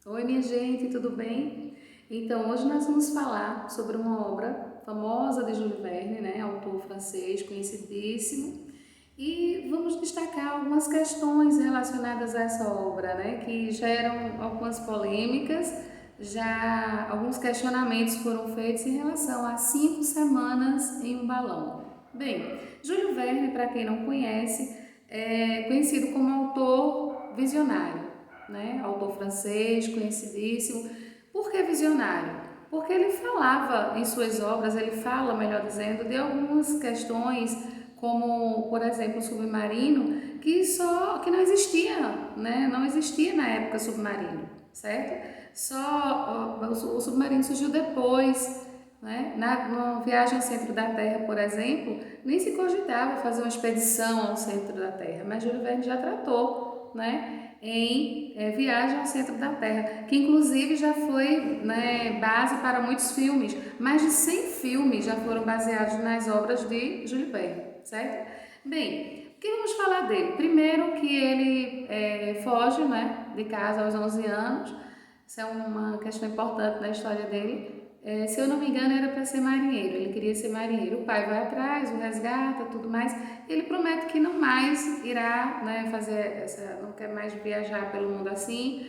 Oi, minha gente, tudo bem? Então, hoje nós vamos falar sobre uma obra famosa de Júlio Verne, né? Autor francês conhecidíssimo, e vamos destacar algumas questões relacionadas a essa obra, né? Que geram algumas polêmicas, já alguns questionamentos foram feitos em relação a 5 semanas em um balão. Bem, Júlio Verne, para quem não conhece, é conhecido como autor visionário, né? Autor francês, conhecidíssimo. Por que visionário? Porque ele falava em suas obras, ele fala, melhor dizendo, de algumas questões, como, por exemplo, o submarino, que não existia, né? Não existia na época submarino, certo? O submarino surgiu depois, né? Na viagem ao centro da Terra, por exemplo, nem se cogitava fazer uma expedição ao centro da Terra, mas Júlio Verne já tratou, né, em Viagem ao Centro da Terra, que inclusive já foi, né, base para muitos filmes. Mais de 100 filmes já foram baseados nas obras de Júlio Verne, certo? Bem, o que vamos falar dele? Primeiro que ele foge, né, de casa aos 11 anos, isso é uma questão importante na história dele. Se eu não me engano, era para ser marinheiro, ele queria ser marinheiro. O pai vai atrás, o resgata, tudo mais. Ele promete que não mais irá, né, não quer mais viajar pelo mundo assim.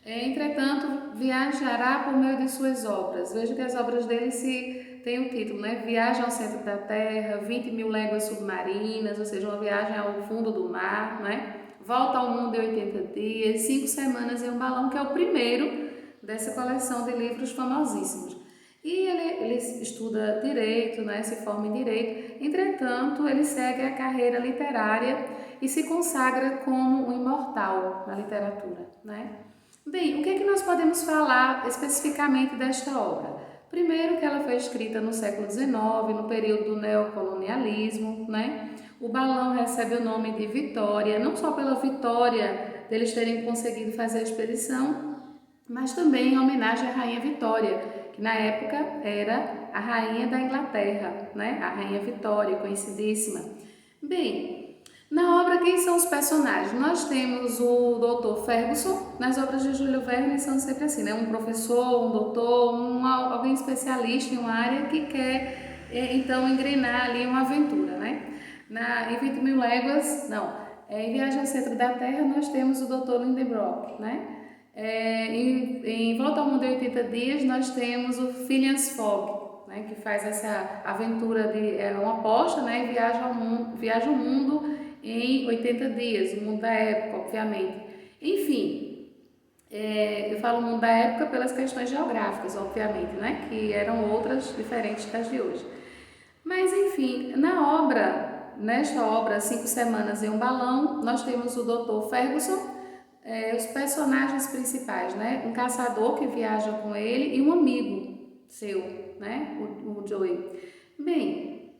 Entretanto, viajará por meio de suas obras. Veja que as obras dele se tem o título, né? Viagem ao centro da Terra, 20 mil léguas submarinas, ou seja, uma viagem ao fundo do mar, né? Volta ao mundo em 80 dias, 5 semanas em um balão, que é o primeiro dessa coleção de livros famosíssimos. E ele estuda direito, né, se forma em direito, entretanto, ele segue a carreira literária e se consagra como um imortal na literatura, né? Bem, o que é que nós podemos falar especificamente desta obra? Primeiro que ela foi escrita no século XIX, no período do neocolonialismo, né? O balão recebe o nome de Vitória, não só pela vitória deles terem conseguido fazer a expedição, mas também em homenagem à Rainha Vitória, que na época era a Rainha da Inglaterra, né? A Rainha Vitória, conhecidíssima. Bem, na obra, quem são os personagens? Nós temos o Dr. Ferguson, nas obras de Júlio Verne são sempre assim, né? Um professor, um doutor, alguém especialista em uma área que quer, então, engrenar ali uma aventura, né? Em 20 mil léguas, não, em Viagem ao Centro da Terra, nós temos o Dr. Lindenbrock, né? Em Volta ao Mundo em 80 Dias, nós temos o Phileas Fogg, né, que faz essa aventura uma aposta, né, e viaja ao mundo em 80 dias, o mundo da época, obviamente. Enfim, eu falo mundo da época pelas questões geográficas, obviamente, né, que eram outras diferentes das de hoje. Mas, enfim, nesta obra, 5 semanas em um balão, nós temos o Dr. Ferguson, os personagens principais, né? Um caçador que viaja com ele e um amigo seu, né? O Joey. Bem,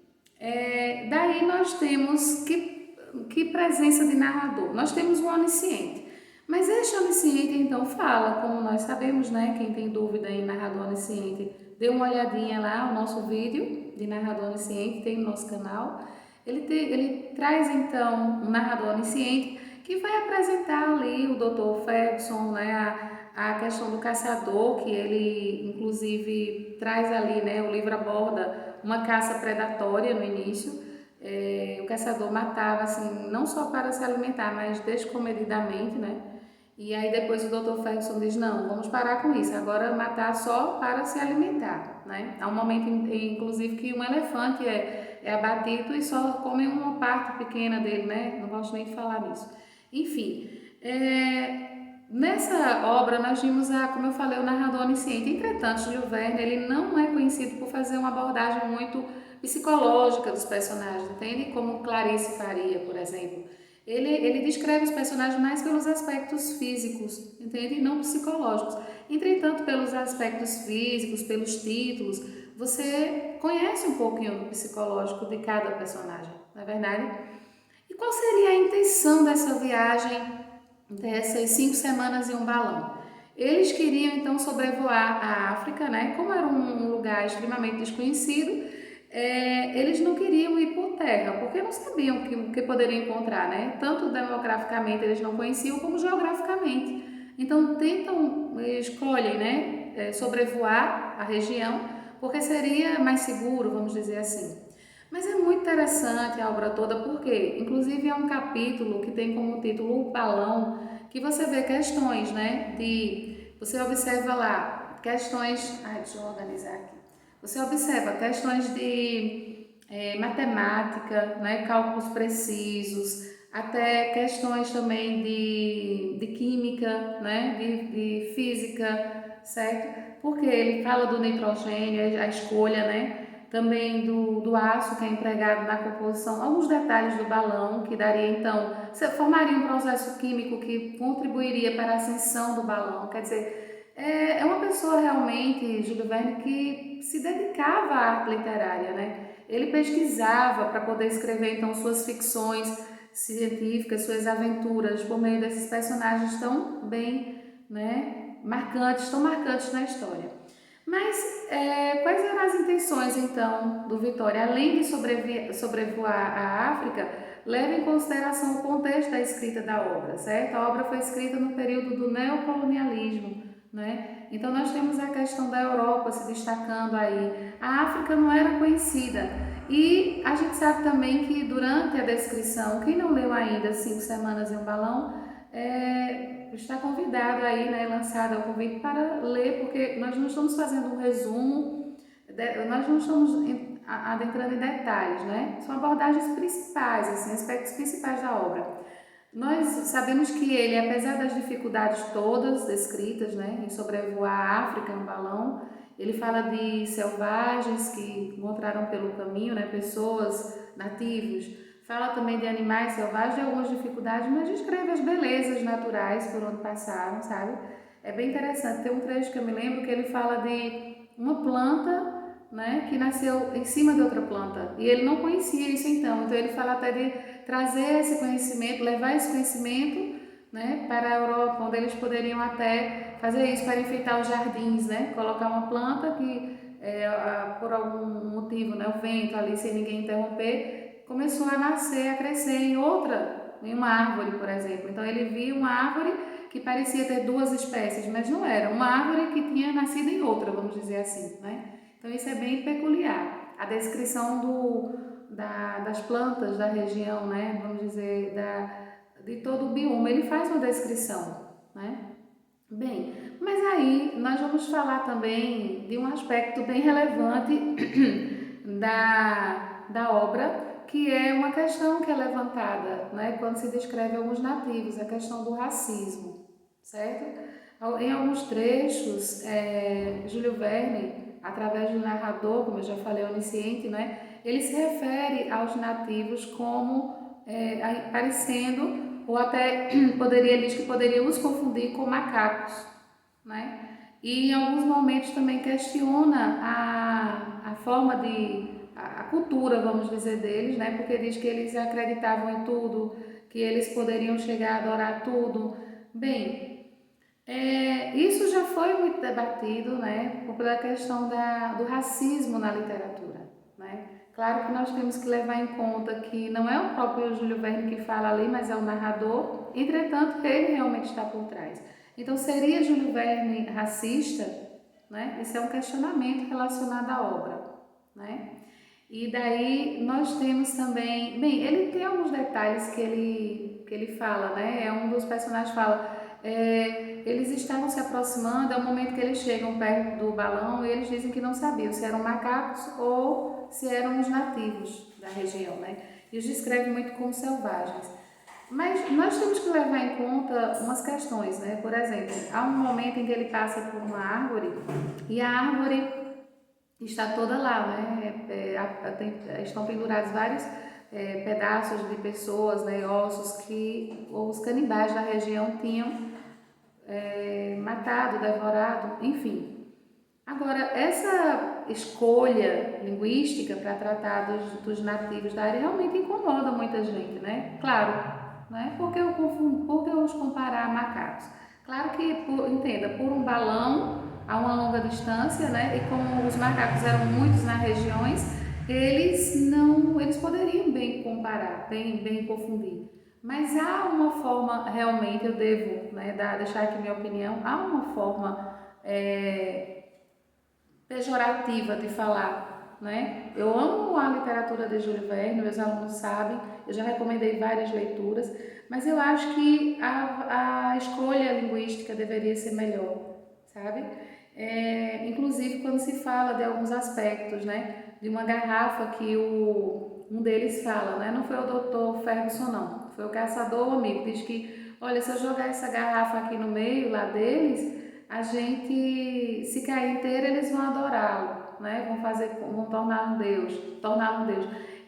daí nós temos que presença de narrador. Nós temos um onisciente. Mas este onisciente então fala, como nós sabemos, né? Quem tem dúvida em narrador onisciente, dê uma olhadinha lá, o nosso vídeo de narrador onisciente tem no nosso canal. Ele traz então um narrador onisciente que vai apresentar ali o Dr. Ferguson, né, a questão do caçador, que ele inclusive traz ali, né, o livro aborda uma caça predatória no início. O caçador matava assim, não só para se alimentar, mas descomedidamente, né? E aí depois o Dr. Ferguson diz, não, vamos parar com isso, agora matar só para se alimentar, né? Há um momento, inclusive, que um elefante é abatido e só come uma parte pequena dele, né? Não gosto nem de falar nisso. Enfim, nessa obra nós vimos, como eu falei, o narrador onisciente. Entretanto, Júlio Verne ele não é conhecido por fazer uma abordagem muito psicológica dos personagens, entende? Como Clarice faria, por exemplo. Ele descreve os personagens mais pelos aspectos físicos, entende? E não psicológicos. Entretanto, pelos aspectos físicos, pelos títulos, você conhece um pouquinho do psicológico de cada personagem, não é verdade? E qual seria a intenção dessa viagem, dessas 5 semanas em um balão? Eles queriam então sobrevoar a África, né? Como era um lugar extremamente desconhecido, eles não queriam ir por terra, porque não sabiam o que poderiam encontrar, né? Tanto demograficamente eles não conheciam, como geograficamente. Então escolhem, né, sobrevoar a região, porque seria mais seguro, vamos dizer assim. Mas é muito interessante a obra toda, porque inclusive é um capítulo que tem como título O Balão, que você vê questões, né, você observa lá, deixa eu organizar aqui. Você observa questões de matemática, né, cálculos precisos, até questões também de química, né, de física, certo? Porque ele fala do nitrogênio, a escolha, né, também do aço que é empregado na composição, alguns detalhes do balão que daria então, formaria um processo químico que contribuiria para a ascensão do balão, quer dizer, é uma pessoa realmente, Júlio Verne, que se dedicava à arte literária, né? Ele pesquisava para poder escrever então suas ficções científicas, suas aventuras por meio desses personagens tão bem, né, tão marcantes na história. Mas quais eram as intenções então do Vitória? Além de sobrevoar a África, leva em consideração o contexto da escrita da obra, certo? A obra foi escrita no período do neocolonialismo, né? Então nós temos a questão da Europa se destacando aí. A África não era conhecida. E a gente sabe também que durante a descrição, quem não leu ainda 5 Semanas em um Balão, está convidado aí, né, lançado o convite para ler, porque nós não estamos fazendo um resumo, nós não estamos adentrando em detalhes, né? São abordagens principais, assim, aspectos principais da obra. Nós sabemos que ele, apesar das dificuldades todas descritas, né, em sobrevoar a África em um balão, ele fala de selvagens que encontraram pelo caminho, né, pessoas, nativos, fala também de animais selvagens e algumas dificuldades, mas descreve as belezas naturais por onde passaram, sabe? É bem interessante. Tem um trecho que eu me lembro que ele fala de uma planta, né, que nasceu em cima de outra planta, e ele não conhecia isso então ele fala até de trazer esse conhecimento, levar esse conhecimento, né, para a Europa, onde eles poderiam até fazer isso para enfeitar os jardins, né, colocar uma planta que por algum motivo, né, o vento ali sem ninguém interromper, começou a nascer, a crescer em uma árvore, por exemplo. Então ele viu uma árvore que parecia ter duas espécies, mas não era, uma árvore que tinha nascido em outra, vamos dizer assim, né? Então isso é bem peculiar. A descrição das plantas da região, né? Vamos dizer, de todo o bioma, ele faz uma descrição, né? Bem, mas aí nós vamos falar também de um aspecto bem relevante da obra, que é uma questão que é levantada, né, quando se descreve alguns nativos, a questão do racismo, certo? Em alguns trechos, Júlio Verne, através do narrador, como eu já falei, onisciente, né, ele se refere aos nativos como parecendo, ou até ele diz que poderia os confundir com macacos, né? E em alguns momentos também questiona a forma a cultura, vamos dizer, deles, né? Porque diz que eles acreditavam em tudo, que eles poderiam chegar a adorar tudo. Bem, isso já foi muito debatido, né? Pela questão do racismo na literatura, né? Claro que nós temos que levar em conta que não é o próprio Júlio Verne que fala ali, mas é o narrador, entretanto, ele realmente está por trás. Então, seria Júlio Verne racista? Né? Esse é um questionamento relacionado à obra, né? E daí nós temos também, bem, ele tem alguns detalhes que ele fala, né? Um dos personagens fala, eles estavam se aproximando, é o momento que eles chegam perto do balão e eles dizem que não sabiam se eram macacos ou se eram os nativos da região, né? E os descreve muito como selvagens. Mas nós temos que levar em conta umas questões, né? Por exemplo, há um momento em que ele passa por uma árvore e a árvore está toda lá, né? Estão pendurados vários pedaços de pessoas, né? Ossos que os canibais da região tinham matado, devorado, enfim. Agora, essa escolha linguística para tratar dos nativos da área realmente incomoda muita gente, né? Claro, né? Por que eu os comparar a macacos? Claro que, entenda, por um balão a uma longa distância, né? E como os macacos eram muitos nas regiões, eles poderiam bem comparar, bem confundir. Mas há uma forma, realmente, eu devo, né, deixar aqui minha opinião, há uma forma pejorativa de falar, né? Eu amo a literatura de Júlio Verne, meus alunos sabem, eu já recomendei várias leituras, mas eu acho que a escolha linguística deveria ser melhor, sabe? Inclusive quando se fala de alguns aspectos, né? De uma garrafa que um deles fala, né? Não foi o doutor Ferguson, não, foi o caçador, o amigo, diz que, olha, se eu jogar essa garrafa aqui no meio lá deles, a gente, se cair inteira, eles vão adorá-lo, né? Vão torná-lo um Deus.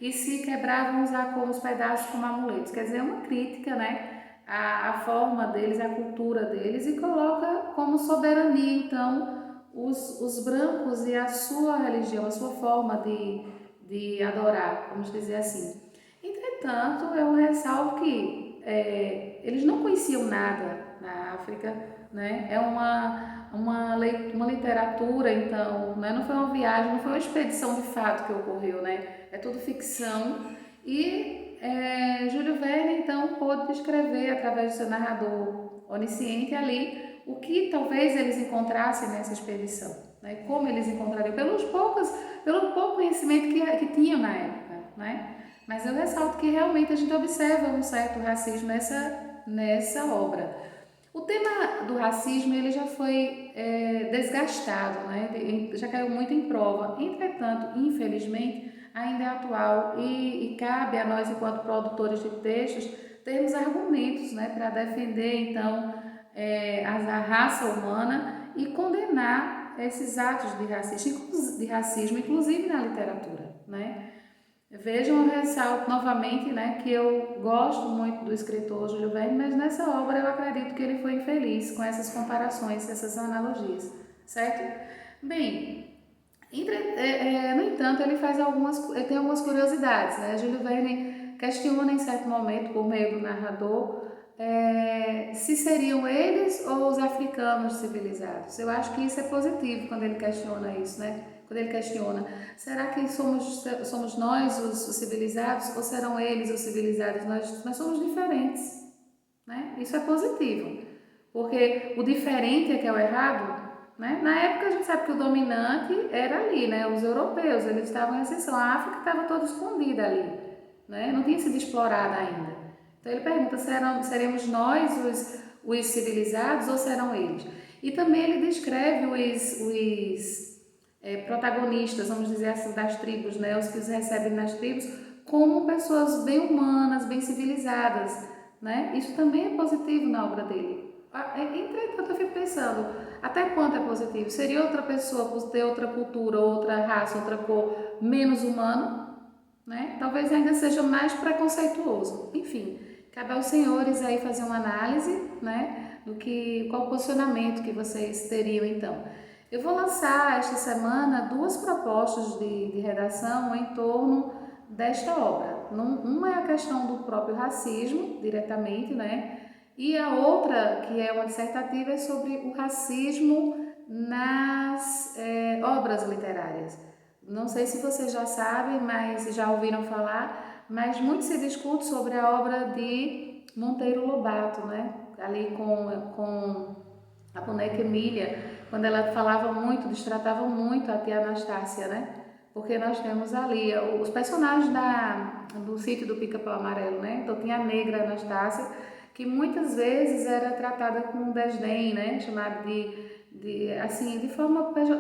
E se quebrar, vão usar como os pedaços como amuletos. Quer dizer, é uma crítica, né? A forma deles, a cultura deles, e coloca como soberania, então, os brancos e a sua religião, a sua forma de adorar, vamos dizer assim. Entretanto, eu ressalvo que eles não conheciam nada na África, né? É uma literatura, então, né? Não foi uma viagem, não foi uma expedição de fato que ocorreu, né? É tudo ficção. E Júlio Verne, então, pôde descrever, através do seu narrador onisciente ali, o que talvez eles encontrassem nessa expedição, né? Como eles encontrariam, pelo pouco conhecimento que tinham na época, né? Mas eu ressalto que realmente a gente observa um certo racismo nessa obra. O tema do racismo ele já foi desgastado, né? Já caiu muito em prova. Entretanto, infelizmente, ainda é atual e cabe a nós, enquanto produtores de textos, termos argumentos, né, para defender então a raça humana e condenar esses atos de racismo, inclusive na literatura, né? Vejam, eu ressalto novamente, né, que eu gosto muito do escritor Júlio Verne, mas nessa obra eu acredito que ele foi infeliz com essas comparações, essas analogias, certo? Bem, no entanto, ele tem algumas curiosidades, né? Júlio Verne questiona em certo momento, por meio do narrador, se seriam eles ou os africanos civilizados. Eu acho que isso é positivo quando ele questiona isso, né? Quando ele questiona, será que somos nós os civilizados ou serão eles os civilizados? Nós somos diferentes, né? Isso é positivo, porque o diferente é que é o errado, né? Na época a gente sabe que o dominante era ali, né? Os europeus, eles estavam em ascensão, a África estava toda escondida ali, né? Não tinha sido explorada ainda. Então ele pergunta, seremos nós os civilizados ou serão eles? E também ele descreve os protagonistas, vamos dizer assim, das tribos, né? Os que os recebem nas tribos, como pessoas bem humanas, bem civilizadas, né? Isso também é positivo na obra dele. Entretanto, eu fico pensando, até quanto é positivo? Seria outra pessoa, por ter outra cultura, outra raça, outra cor, menos humano? Né? Talvez ainda seja mais preconceituoso. Enfim, cabe aos senhores aí fazer uma análise, né, qual o posicionamento que vocês teriam então. Eu vou lançar esta semana duas propostas de redação em torno desta obra. Uma é a questão do próprio racismo, diretamente, né? E a outra, que é uma dissertativa, é sobre o racismo nas obras literárias. Não sei se vocês já sabem, mas já ouviram falar, mas muito se discute sobre a obra de Monteiro Lobato, né? Ali com a boneca Emília, quando ela falava muito, destratava muito a tia Anastácia, né? Porque nós temos ali os personagens do sítio do Pica-Pau Amarelo, né? Então tinha a negra Anastácia, que muitas vezes era tratada com desdém, né? Chamada assim,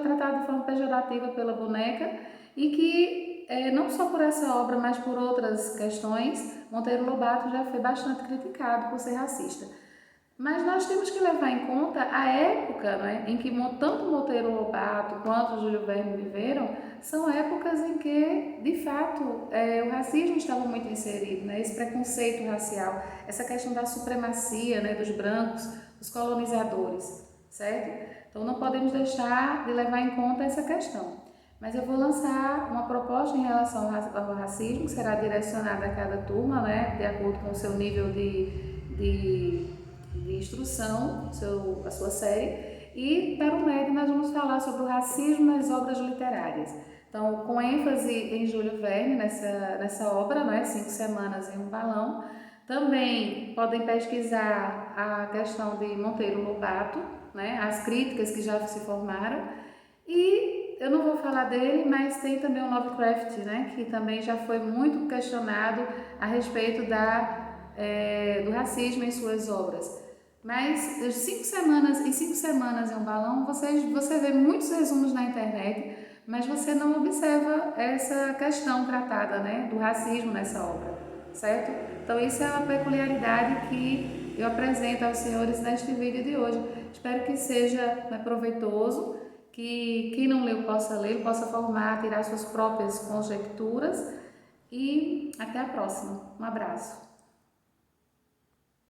tratada de forma pejorativa pela boneca, e que não só por essa obra, mas por outras questões, Monteiro Lobato já foi bastante criticado por ser racista. Mas nós temos que levar em conta a época, né, em que tanto Monteiro Lobato quanto Júlio Verne viveram, são épocas em que, de fato, o racismo estava muito inserido, né, esse preconceito racial, essa questão da supremacia, né, dos brancos, dos colonizadores, certo? Então não podemos deixar de levar em conta essa questão. Mas eu vou lançar uma proposta em relação ao racismo, que será direcionada a cada turma, né, de acordo com o seu nível de instrução, a sua série, e para o médio nós vamos falar sobre o racismo nas obras literárias. Então, com ênfase em Júlio Verne, nessa obra, né, 5 semanas em um balão. Também podem pesquisar a questão de Monteiro Lobato, né, as críticas que já se formaram. E eu não vou falar dele, mas tem também o Lovecraft, né, que também já foi muito questionado a respeito do racismo em suas obras. Mas em 5 semanas em um balão, você vê muitos resumos na internet, mas você não observa essa questão tratada, né, do racismo nessa obra, certo? Então isso é uma peculiaridade que eu apresento aos senhores neste vídeo de hoje. Espero que seja, né, proveitoso, que quem não leu possa ler, possa formar, tirar suas próprias conjecturas, e até a próxima. Um abraço.